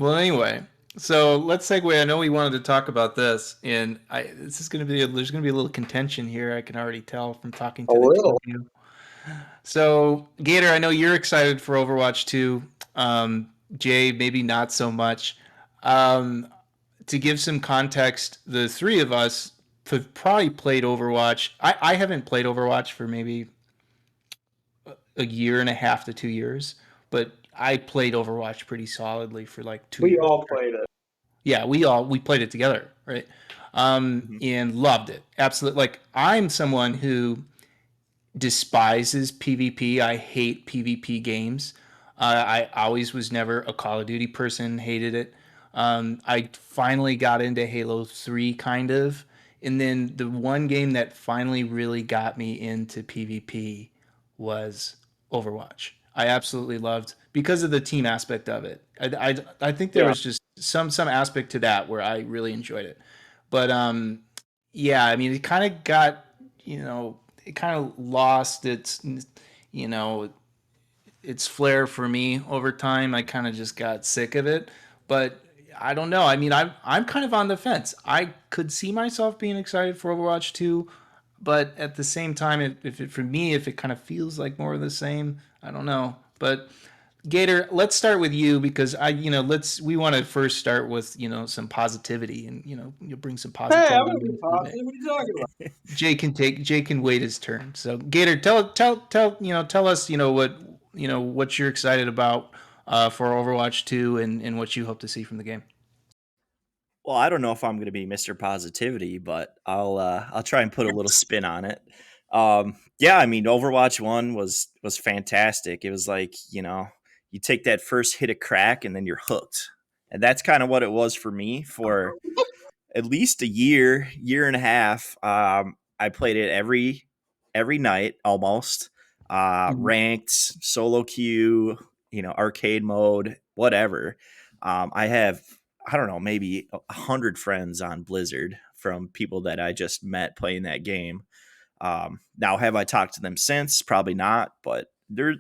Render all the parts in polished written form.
Well, anyway, so let's segue. I know we wanted to talk about this, and this is going to be there's going to be a little contention here. I can already tell from talking A to the two of little. you. So, Gator, I know you're excited for Overwatch 2. Jay, maybe not so much. Um, to give some context, the three of us have probably played Overwatch. I haven't played Overwatch for maybe a year and a half to 2 years, but I played Overwatch pretty solidly for like two We years. all played it. Yeah, we played it together, right? Mhm. And loved it. Absolutely. Like I'm someone who despises PvP. I hate PvP games. I always was never a Call of Duty person. Hated it. I finally got into Halo 3, kind of, and then the one game that finally really got me into PvP was Overwatch. I absolutely loved because of the team aspect of it. I think there Yeah. was just some aspect to that where I really enjoyed it. But yeah, I mean, it kind of got, it kind of lost its, you know, its flair for me over time. I kind of just got sick of it. But I don't know. I mean, I'm kind of on the fence. I could see myself being excited for Overwatch 2, but at the same time, if it for me, if it kind of feels like more of the same, I don't know. But Gator, let's start with you because we want to first start with some positivity, and you'll bring some Hey, I'm positivity gonna be into the mix. positive. What are you talking about? Jay can wait his turn. So Gator, tell us what you're excited about for Overwatch 2 and what you hope to see from the game. Well, I don't know if I'm going to be Mr. Positivity, but I'll try and put a little spin on it. Yeah, I mean, Overwatch 1 was fantastic. It was like, you take that first hit of crack and then you're hooked. And that's kind of what it was for me for at least a year and a half. I played it every night almost. Mhm. Ranked, solo queue, arcade mode, whatever. I have, I don't know, maybe 100 friends on Blizzard from people that I just met playing that game. Now, have I talked to them since? Probably not, but there,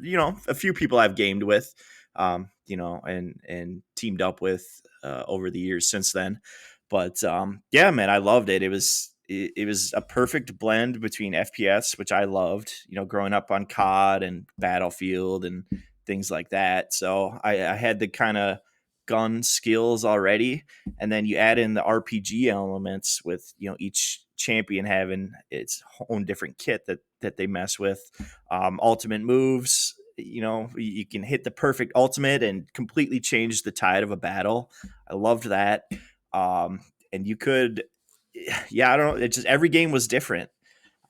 a few people I've gamed with, and teamed up with over the years since then. But yeah, man, I loved it. It was a perfect blend between FPS, which I loved, growing up on COD and Battlefield and things like that. So I had the kind of gun skills already, and then you add in the RPG elements with each champion having its own different kit that they mess with, ultimate moves. You can hit the perfect ultimate and completely change the tide of a battle. I loved that. And you could, yeah, I don't know. It just every game was different.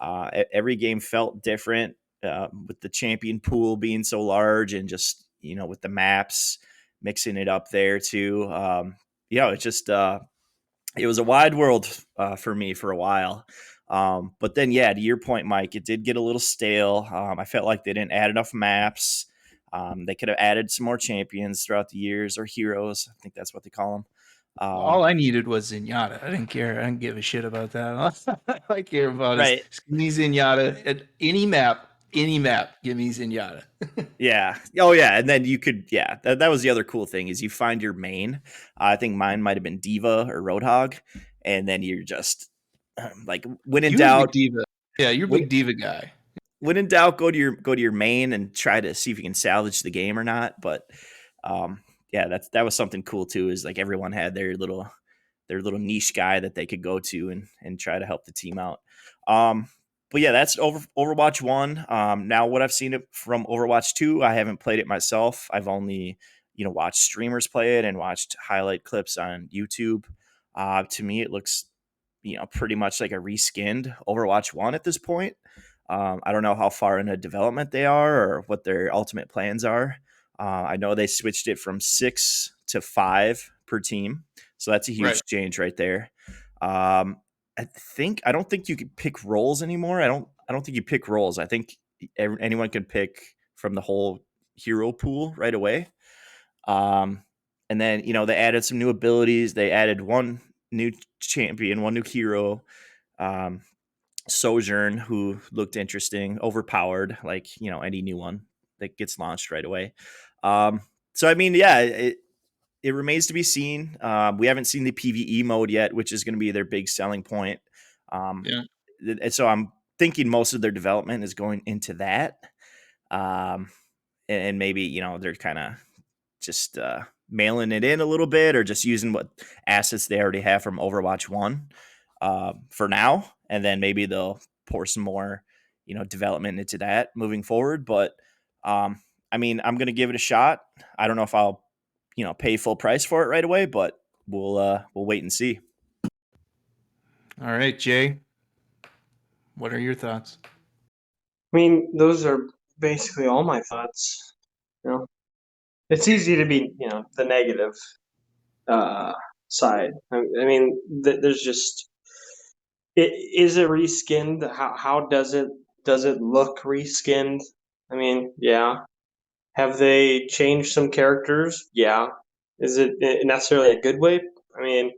Every game felt different, with the champion pool being so large and just with the maps mixing it up there too. It's just it was a wide world for me for a while. But then, yeah, to your point, Mike, it did get a little stale. I felt like they didn't add enough maps. They could have added some more champions throughout the years, or heroes. I think that's what they call them. All I needed was Zenyatta. I didn't care. I didn't give a shit about that. All I care about is Right. give me Zenyatta at any map. Any map, give me Zenyatta. Yeah. Oh, yeah. And then you could, yeah, that was the other cool thing is you find your main. I think mine might have been Diva or Roadhog. And then you're just like, when in You were a big doubt, diva. Yeah, you're a when, big diva guy. when in doubt, go to your main and try to see if you can salvage the game or not. But um, yeah, that was something cool too. Is like everyone had their little niche guy that they could go to and try to help the team out. Um, but yeah, that's Overwatch 1. Now, what I've seen it from Overwatch 2, I haven't played it myself. I've only watched streamers play it and watched highlight clips on YouTube. To me, it looks pretty much like a reskinned Overwatch 1 at this point. I don't know how far into development they are or what their ultimate plans are. I know they switched it from 6 to 5 per team, so that's a Right. huge change right there. Um, I don't think you can pick roles anymore. I don't think you pick roles. I think anyone can pick from the whole hero pool right away. Um, and then they added some new abilities. They added one new champion, one new hero. Um, Sojourn, who looked interesting, overpowered, like any new one that gets launched right away. So I mean, yeah, it remains to be seen. We haven't seen the PVE mode yet, which is going to be their big selling point. Um, Yeah. and so I'm thinking most of their development is going into that. Um, and maybe, they're kind of just mailing it in a little bit or just using what assets they already have from Overwatch 1 for now. And then maybe they'll pour some more, development into that moving forward. But I mean, I'm going to give it a shot. I don't know if I'll, pay full price for it right away, but we'll wait and see. All right, Jay, what are your thoughts? I mean, those are basically all my thoughts. You know, it's easy to be, the negative uh, side. I mean, there's just is it reskinned? How does it look reskinned? I mean, yeah. Have they changed some characters? Yeah. Is it necessarily a good way? I mean,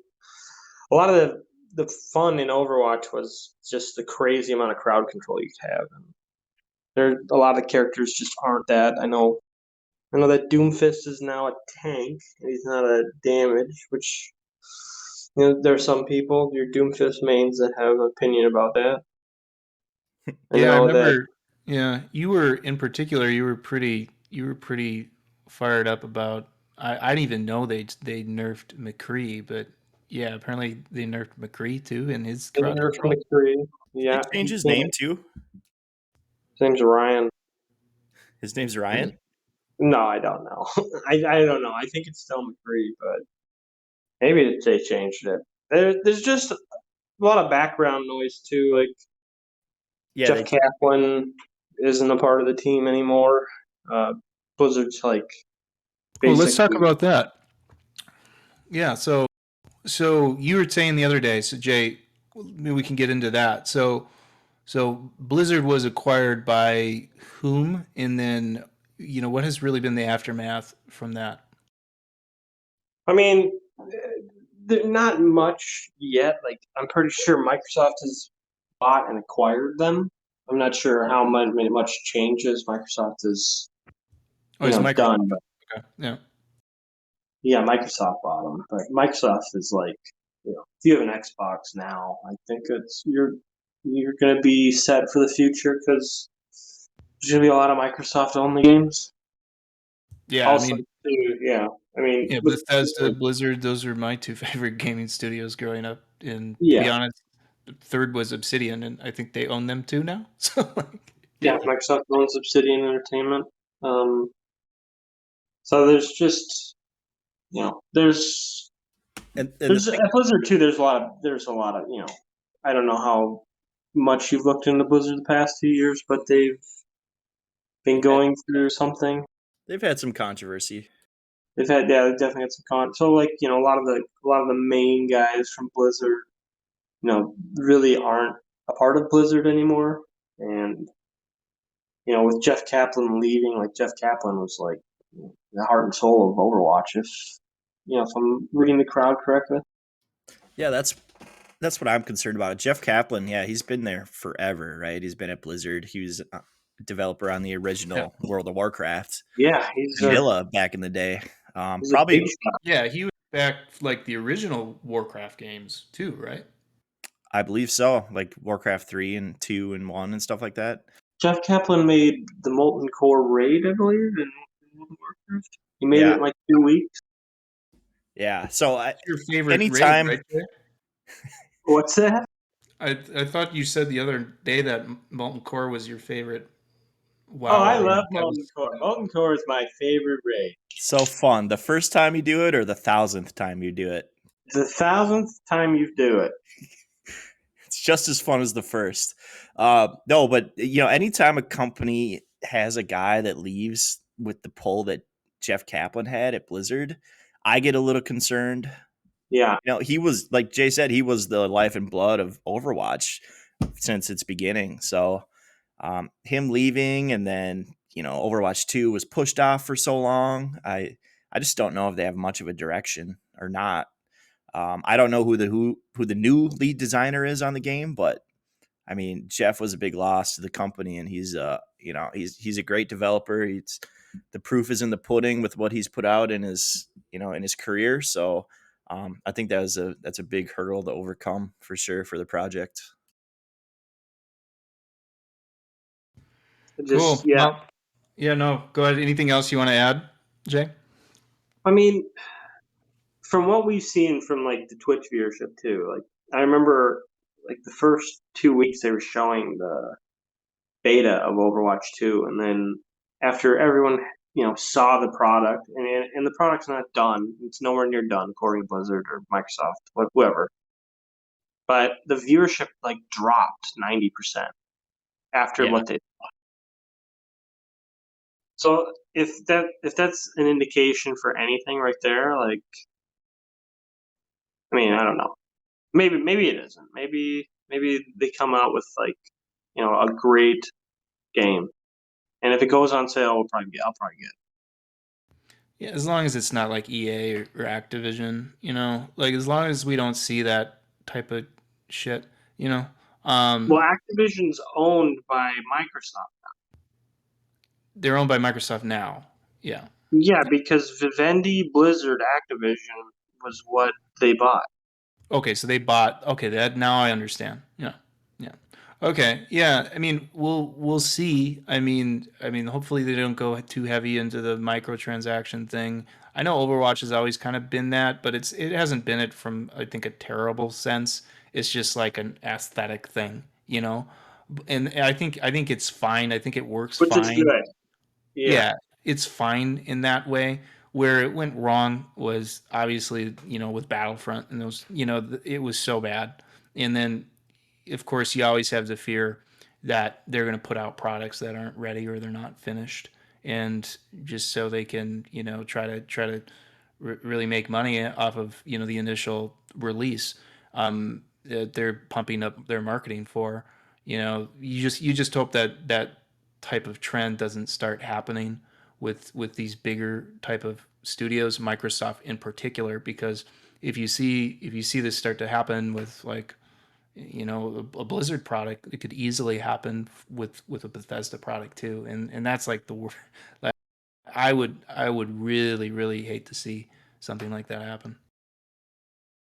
a lot of the fun in Overwatch was just the crazy amount of crowd control you could have. And there a lot of the characters just aren't that. I know that Doomfist is now a tank and he's not a damage, which there are some people, your Doomfist mains, that have an opinion about that. I Yeah, I know that remember. Yeah, you were in particular. You were pretty fired up about. I didn't even know they nerfed McCree, but yeah, apparently they nerfed McCree too in his they crowd nerfed control. McCree. Did they Yeah, change he his can't. name too? His name's Ryan. His name's Ryan. No, I don't know. I don't know. I think it's still McCree, but maybe they changed it. There's just a lot of background noise too. Like Yeah, Jeff they Kaplan isn't a part of the team anymore. Uh, Blizzard's like Oh, let's talk basically. about that. Yeah, so you were saying the other day, so Jay, maybe we can get into that. So Blizzard was acquired by whom, and then what has really been the aftermath from that? I mean, not much yet. Like I'm pretty sure Microsoft has bought and acquired them. I'm not sure how much changes Microsoft has Oh, it's done. Microsoft. Okay, yeah. Yeah, Microsoft bought them, but Microsoft is like, if you have an Xbox now, I think you're going to be set for the future because there's going to be a lot of Microsoft only games. Yeah, I Also, mean, too, yeah, I mean, yeah, Bethesda, Blizzard, those are my two favorite gaming studios growing up. And to yeah, be honest, the third was Obsidian, and I think they own them too now. So, like, yeah, Microsoft owns Obsidian Entertainment. Um, so there's just, there's and the there's thing. at Blizzard too. There's a lot of I don't know how much you've looked into Blizzard the past 2 years, but they've been They've had, going through something. they've had some controversy. They've definitely had some so like a lot of the main guys from Blizzard, really aren't a part of Blizzard anymore. And with Jeff Kaplan leaving, like Jeff Kaplan was like the heart and soul of Overwatch. If I'm reading the crowd correctly. Yeah, that's what I'm concerned about. Jeff Kaplan, yeah, he's been there forever, right? He's been at Blizzard. He was a developer on the yeah, original World of Warcraft, Yeah, he's a vanilla back in the day. he's a big Probably, shot. yeah, he was back like the original Warcraft games too, right? I believe so, like Warcraft 3 and 2 and 1 and stuff like that. Jeff Kaplan made the Molten Core raid, I believe, in World of Warcraft. He made it Yeah, in like 2 weeks. yeah. So It's your favorite raid, anytime, right? Jay? What's that? I thought you said the other day that Molten Core was your favorite Oh, WoW I raid. love That Molten was Core. Molten Core is my favorite raid. so fun. The first time you do it or the thousandth time you do it, The thousandth time you do it. it's just as fun as the first. No, but anytime a company has a guy that leaves with the pull that Jeff Kaplan had at Blizzard, I get a little concerned. Yeah, He was, like Jay said, he was the life and blood of Overwatch since its beginning. So him leaving, and then Overwatch 2 was pushed off for so long. I just don't know if they have much of a direction or not. I don't know who the new lead designer is on the game, but I mean, Jeff was a big loss to the company, and he's a great developer. The proof is in the pudding with what he's put out in his in his career. So I think that's a big hurdle to overcome for sure for the project. Just Cool. yeah. Well, yeah, no, go ahead. Anything else you want to add, Jay? I mean, from what we've seen from like the Twitch viewership too, like I remember like the first 2 weeks they were showing the beta of Overwatch 2, and then after everyone saw the product, and the product's not done, it's nowhere near done according to Blizzard or Microsoft, whoever. But the viewership like dropped 90% after Yeah. what they. So if that's an indication for anything right there, like I mean I don't know. Maybe it isn't. Maybe they come out with like a great game, and if it goes on sale, I'll probably get it. Yeah, as long as it's not like EA or Activision, like as long as we don't see that type of shit, you know. Well, Um, Activision's owned by Microsoft. they're owned by Microsoft now. Yeah. Yeah, because Vivendi, Blizzard, Activision was what they bought. Okay, so they bought. Okay, that now I understand. Yeah, yeah. Okay, yeah. I mean, we'll see. I mean, hopefully they don't go too heavy into the microtransaction thing. I know Overwatch has always kind of been that, but it hasn't been it from I think a terrible sense. It's just like an aesthetic thing, and I think it's fine. I think it works Which is fine. good. Yeah. Yeah, it's fine in that way. Where it went wrong was obviously, with Battlefront and those, it was so bad. And then, of course, you always have the fear that they're going to put out products that aren't ready or they're not finished, and just so they can, try to really make money off of, the initial release that they're pumping up their marketing for. You just hope that that type of trend doesn't start happening with these bigger type of studios, Microsoft in particular, because if you see this start to happen with like a Blizzard product, it could easily happen with a Bethesda product too, and that's like like I would really really hate to see something like that happen.